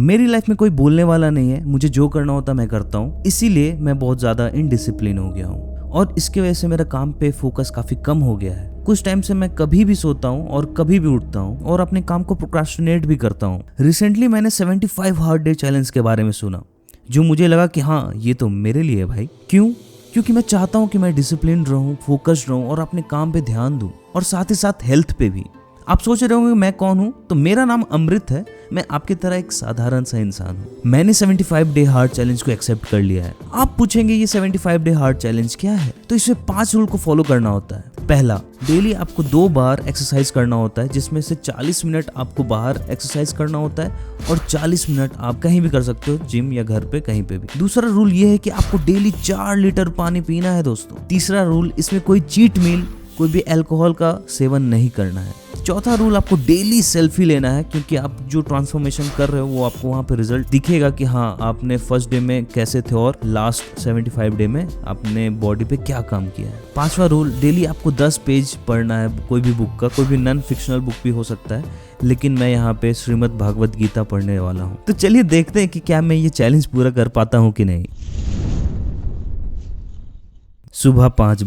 मेरी लाइफ में कोई बोलने वाला नहीं है, मुझे जो करना होता मैं करता हूँ, इसीलिए मैं बहुत ज़्यादा इनडिसिप्लिन हो गया हूँ और इसकी वजह से मेरा काम पे फोकस काफ़ी कम हो गया है। कुछ टाइम से मैं कभी भी सोता हूँ और कभी भी उठता हूँ और अपने काम को प्रोक्रास्टिनेट भी करता हूँ। रिसेंटली मैंने 75 हार्ड डे चैलेंज के बारे में सुना, जो मुझे लगा कि हाँ ये तो मेरे लिए है भाई। क्यों? क्योंकि मैं चाहता हूँ कि मैं डिसिप्लिन रहूँ, फोकस्ड रहूँ और अपने काम पे ध्यान दूँ और साथ ही साथ हेल्थ पे भी। आप सोच रहे होंगे मैं कौन हूँ, तो मेरा नाम अमृत है। मैं आपकी तरह एक साधारण सा इंसान हूँ। मैंने 75 डे हार्ड चैलेंज को एक्सेप्ट कर लिया है। आप पूछेंगे ये 75 डे हार्ड चैलेंज क्या है, तो इसमें 5 रूल को फॉलो करना होता है। पहला, डेली आपको 2 बार एक्सरसाइज करना होता है, जिसमें से 40 मिनट आपको बाहर एक्सरसाइज करना होता है और 40 मिनट आप कहीं भी कर सकते हो, जिम या घर पे कहीं पे भी। दूसरा रूल ये है कि आपको डेली 4 लीटर पानी पीना है दोस्तों। तीसरा रूल, इसमें कोई चीट मील, कोई भी अल्कोहल का सेवन नहीं करना है। चौथा रूल, आपको डेली सेल्फी लेना है, क्योंकि आप जो ट्रांसफॉर्मेशन कर रहे हो वो आपको वहाँ पे रिजल्ट दिखेगा कि हाँ आपने फर्स्ट डे में कैसे थे और लास्ट 75 डे में आपने बॉडी पे क्या काम किया है। पांचवा रूल, डेली आपको 10 पेज पढ़ना है कोई भी बुक का, कोई भी नॉन फिक्शनल बुक भी हो सकता है, लेकिन मैं यहाँ पे श्रीमद् भागवत गीता पढ़ने वाला हूँ। तो चलिए देखते हैं कि क्या मैं ये चैलेंज पूरा कर पाता हूँ कि नहीं। सुबह 5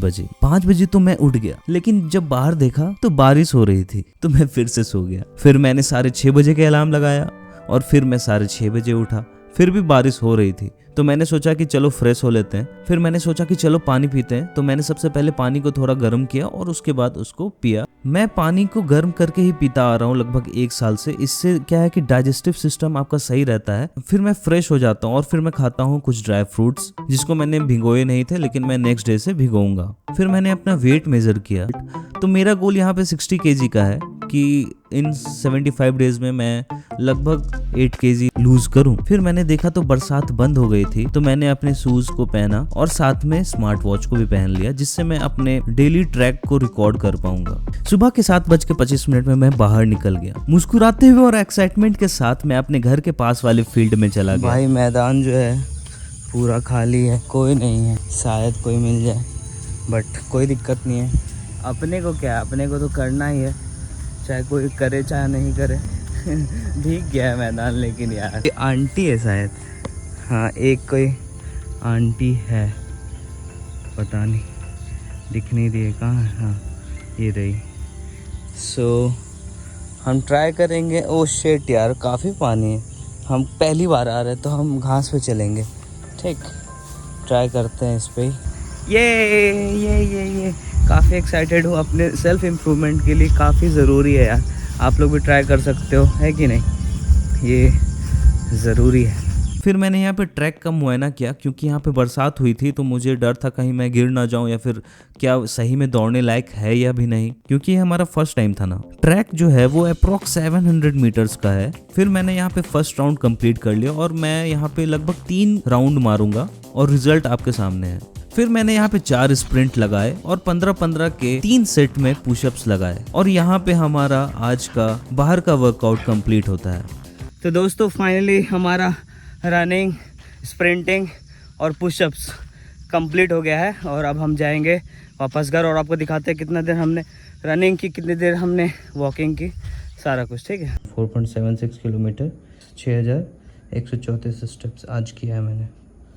बजे तो मैं उठ गया, लेकिन जब बाहर देखा तो बारिश हो रही थी, तो मैं फिर से सो गया। फिर मैंने 6:30 बजे के अलार्म लगाया और फिर मैं 6:30 बजे उठा, फिर भी बारिश हो रही थी, तो मैंने सोचा कि चलो फ्रेश हो लेते हैं। फिर मैंने सोचा कि चलो पानी पीते हैं, तो मैंने सबसे पहले पानी को थोड़ा गर्म किया और उसके बाद उसको पिया। मैं पानी को गर्म करके ही पीता आ रहा हूँ लगभग 1 साल से। इससे क्या है कि डाइजेस्टिव सिस्टम आपका सही रहता है। फिर मैं फ्रेश हो जाता हूँ और फिर मैं खाता हूँ कुछ ड्राई फ्रूट्स, जिसको मैंने भिगोए नहीं थे, लेकिन मैं नेक्स्ट डे से भिगोऊंगा। फिर मैंने अपना वेट मेजर किया, तो मेरा गोल यहाँ पे 60 kg का है कि इन 75 डेज में मैं लगभग 8 kg लूज करूं। फिर मैंने देखा तो बरसात बंद हो गई थी, तो मैंने अपने शूज को पहना और साथ में स्मार्ट वॉच को भी पहन लिया, जिससे मैं अपने डेली ट्रैक को रिकॉर्ड कर पाऊंगा। सुबह के 7:25 में मैं बाहर निकल गया, मुस्कुराते हुए और एक्साइटमेंट के साथ मैं अपने घर के पास वाले फील्ड में चला गया। भाई मैदान जो है पूरा खाली है, कोई नहीं है, शायद कोई मिल जाए, बट कोई दिक्कत नहीं है। अपने को क्या, अपने को तो करना ही है, चाहे कोई करे चाहे नहीं करे। भीग गया है मैदान, लेकिन यार ये आंटी है शायद, हाँ एक कोई आंटी है, पता नहीं, दिख नहीं रही है, कहाँ है, हाँ ये रही। सो हम ट्राई करेंगे। ओ शिट यार, काफ़ी पानी है, हम पहली बार आ रहे हैं तो हम घास पे चलेंगे, ठीक, ट्राई करते हैं इस पे। ये काफ़ी एक्साइटेड हूँ अपने सेल्फ इम्प्रूवमेंट के लिए, काफ़ी ज़रूरी है यार। आप लोग भी ट्राई कर सकते हो, है कि नहीं, ये ज़रूरी है। फिर मैंने यहाँ पे ट्रैक का मुआयना किया, क्योंकि यहाँ पे बरसात हुई थी, तो मुझे डर था कहीं मैं गिर ना जाऊं या फिर क्या सही में दौड़ने लायक है या भी नहीं, क्योंकि ये हमारा फर्स्ट टाइम था ना। ट्रैक जो है वो अप्रॉक्स 700 मीटर्स का है। फिर मैंने यहाँ पे फर्स्ट राउंड कंप्लीट कर लिया और मैं यहाँ पे लगभग 3 राउंड मारूंगा और रिजल्ट आपके सामने है। फिर मैंने यहाँ पे 4 स्प्रिंट लगाए और 15-15 के 3 सेट में पुशअप्स लगाए और यहाँ पे हमारा आज का बाहर का वर्कआउट कंप्लीट होता है। तो दोस्तों फाइनली हमारा रनिंग, स्प्रिंटिंग और पुशअप्स कंप्लीट हो गया है और अब हम जाएंगे वापस घर और आपको दिखाते हैं कितना देर हमने रनिंग की, कितनी देर हमने वॉकिंग की, सारा कुछ, ठीक है। 4.76 किलोमीटर, 6134 स्टेप्स आज किया है मैंने।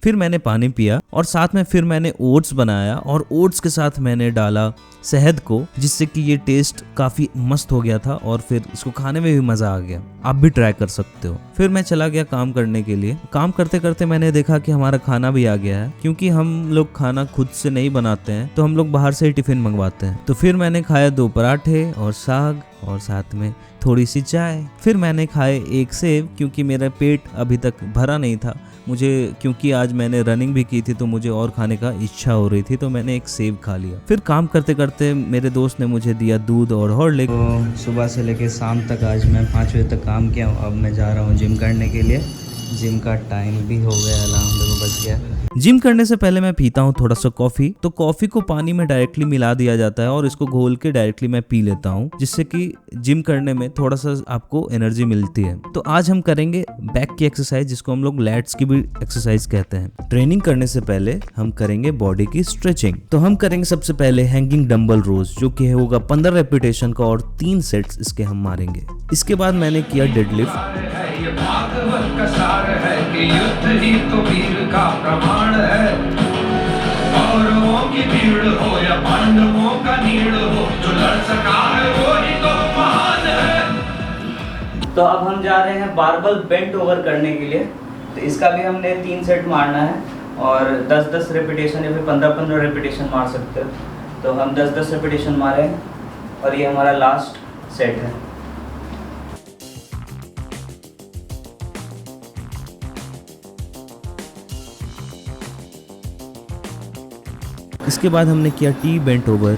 फिर मैंने पानी पिया और साथ में फिर मैंने ओट्स बनाया और ओट्स के साथ मैंने डाला शहद को, जिससे कि ये टेस्ट काफ़ी मस्त हो गया था और फिर इसको खाने में भी मज़ा आ गया। आप भी ट्राई कर सकते हो। फिर मैं चला गया काम करने के लिए। काम करते करते मैंने देखा कि हमारा खाना भी आ गया है, क्योंकि हम लोग खाना खुद से नहीं बनाते हैं, तो हम लोग बाहर से ही टिफ़िन मंगवाते हैं। तो फिर मैंने खाया 2 पराठे और साग और साथ में थोड़ी सी चाय। फिर मैंने खाए 1 सेब, क्योंकि मेरा पेट अभी तक भरा नहीं था मुझे, क्योंकि आज मैंने रनिंग भी की थी तो मुझे और खाने का इच्छा हो रही थी, तो मैंने 1 सेब खा लिया। फिर काम करते करते मेरे दोस्त ने मुझे दिया दूध और हॉर्लिक्स। तो सुबह से लेके शाम तक आज मैं 5 बजे तक काम किया हूँ। अब मैं जा रहा हूँ जिम करने के लिए। जिम का टाइम भी हो गया, अलार्म देखो बज गया। जिम करने से पहले मैं पीता हूँ थोड़ा सा कॉफी। तो कॉफी को पानी में डायरेक्टली मिला दिया जाता है और इसको घोल के डायरेक्टली मैं पी लेता हूँ, जिससे कि जिम करने में थोड़ा सा आपको एनर्जी मिलती है। तो आज हम करेंगे बैक की एक्सरसाइज, जिसको हम लोग लैट्स की भी एक्सरसाइज कहते हैं। ट्रेनिंग करने से पहले हम करेंगे बॉडी की स्ट्रेचिंग। तो हम करेंगे सबसे पहले हैंगिंग डंबल रोज, जो कि होगा 15 रेपिटेशन का और 3 सेट्स इसके हम मारेंगे। इसके बाद मैंने किया डेडलिफ्ट। ये भागवत का सार है कि युद्ध ही तो वीर का प्रमाण है। कौरवों की भीड़ हो या पांडवों का नीड़ हो, जो लड़ सका है वो ही तो महान है। तो अब हम जा रहे हैं बारबल बेंट ओवर करने के लिए। तो इसका भी हमने 3 सेट मारना है और 10-10 रेपिटेशन या फिर 15-15 रेपिटेशन मार सकते हो। तो हम 10-10 रेपिटेशन मारे हैं और ये हमारा लास्ट सेट है। इसके बाद हमने किया टी बेंट ओवर।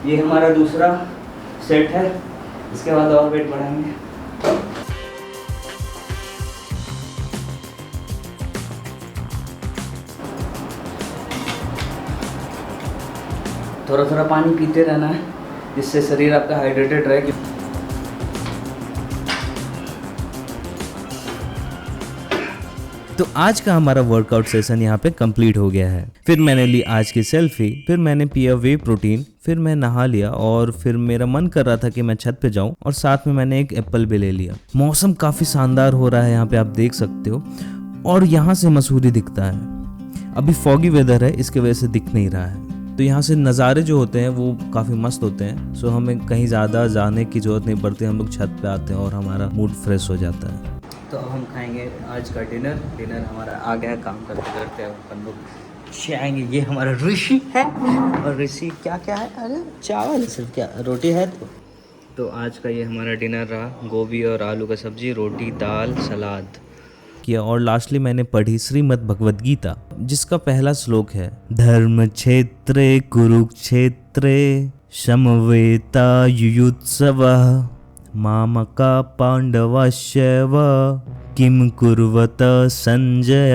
ये हमारा दूसरा सेट है। इसके बाद और वेट बढ़ाएंगे। थोड़ा थोड़ा पानी पीते रहना है, जिससे शरीर आपका हाइड्रेटेड रहे। तो आज का हमारा वर्कआउट सेशन यहाँ पे कंप्लीट हो गया है। फिर मैंने ली आज की सेल्फी, फिर मैंने पिया वे प्रोटीन, फिर मैं नहा लिया और फिर मेरा मन कर रहा था कि मैं छत पे जाऊं और साथ में मैंने एक एप्पल भी ले लिया। मौसम काफ़ी शानदार हो रहा है यहाँ पे, आप देख सकते हो, और यहाँ से मसूरी दिखता है। अभी फॉगी वेदर है, इसके वजह से दिख नहीं रहा है। तो यहाँ से नज़ारे जो होते हैं वो काफ़ी मस्त होते हैं। सो हमें कहीं ज़्यादा जाने की ज़रूरत नहीं पड़ती, हम लोग छत पे आते हैं और हमारा मूड फ्रेश हो जाता है। तो अब हम खाएंगे आज का डिनर हमारा आ गया है। काम करते करते अब अपन लोग आएंगे। ये हमारा ऋषि है और ऋषि क्या क्या है, अरे चावल सिर्फ, क्या रोटी है। तो आज का ये हमारा डिनर रहा, गोभी और आलू का सब्जी, रोटी, दाल, सलाद किया। और लास्टली मैंने पढ़ी श्रीमद् भगवद गीता, जिसका पहला श्लोक है, धर्म क्षेत्रे कुरुक्षेत्रे समवेता युयुत्सवः मामका पांडवाश्चैव किम कुर्वत संजय।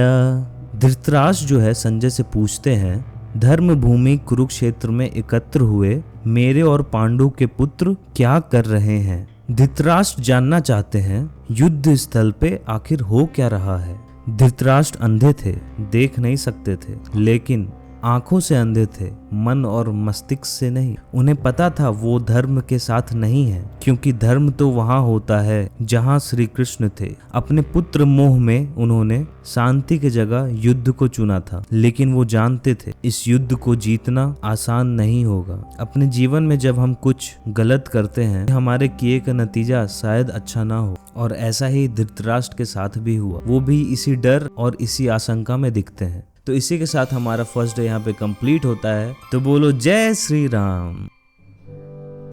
धृतराष्ट्र जो है संजय से पूछते हैं, धर्म भूमि कुरुक्षेत्र में एकत्र हुए मेरे और पांडु के पुत्र क्या कर रहे हैं। धृतराष्ट्र जानना चाहते हैं युद्ध स्थल पे आखिर हो क्या रहा है। धृतराष्ट्र अंधे थे, देख नहीं सकते थे, लेकिन आंखों से अंधे थे, मन और मस्तिष्क से नहीं। उन्हें पता था वो धर्म के साथ नहीं है, क्योंकि धर्म तो वहां होता है जहां श्री कृष्ण थे। अपने पुत्र मोह में उन्होंने शांति की जगह युद्ध को चुना था, लेकिन वो जानते थे इस युद्ध को जीतना आसान नहीं होगा। अपने जीवन में जब हम कुछ गलत करते हैं, हमारे किए का नतीजा शायद अच्छा ना हो, और ऐसा ही धृतराष्ट्र के साथ भी हुआ। वो भी इसी डर और इसी आशंका में दिखते हैं। तो इसी के साथ हमारा फर्स्ट डे यहाँ पे कंप्लीट होता है। तो बोलो जय श्री राम।